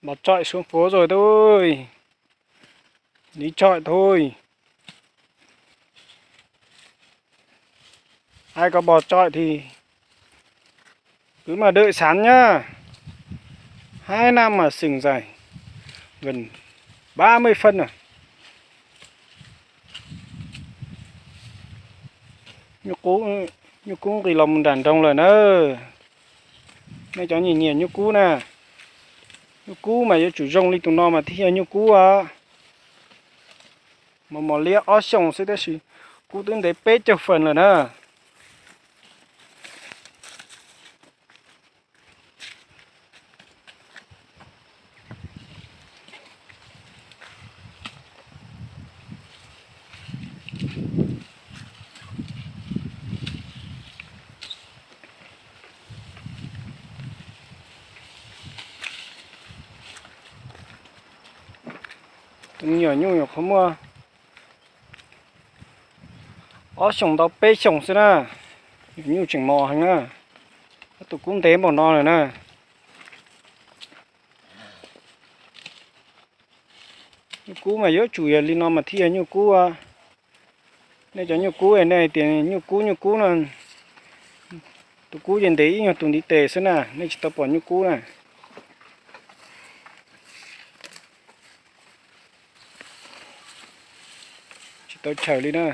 Bỏ trọi xuống phố rồi thôi. Đi trọi thôi. Ai có bò trọi thì cứ mà đợi sán nhá. 2 năm mà sừng dày. Gần 30 phân rồi. Nhúc cú thì lòng đàn trong rồi nữa. Mấy cháu nhìn nhìn nhúc cú nè. Nhúc cú mà cho chủ rong đi tụi nó mà thi nhúc cú à. Mà mò lia ó xong sẽ tới gì. Cú tính để pết cho phần rồi nè. Nhỏ nhỏ không mua ó xong tao pết xong sẽ nè nhiều chừng mò hành nè tụi cũng té mò non rồi nè nhiều cú mà nhớ chủ yếu li nó mà thi nhiều cú à này cho nhiều cú này tiền nhiều cú là tụi cú trên đấy nhiều tụi đi tè sẽ nè này tao bỏ nhiều cú nè chỉ tao chờ đi nè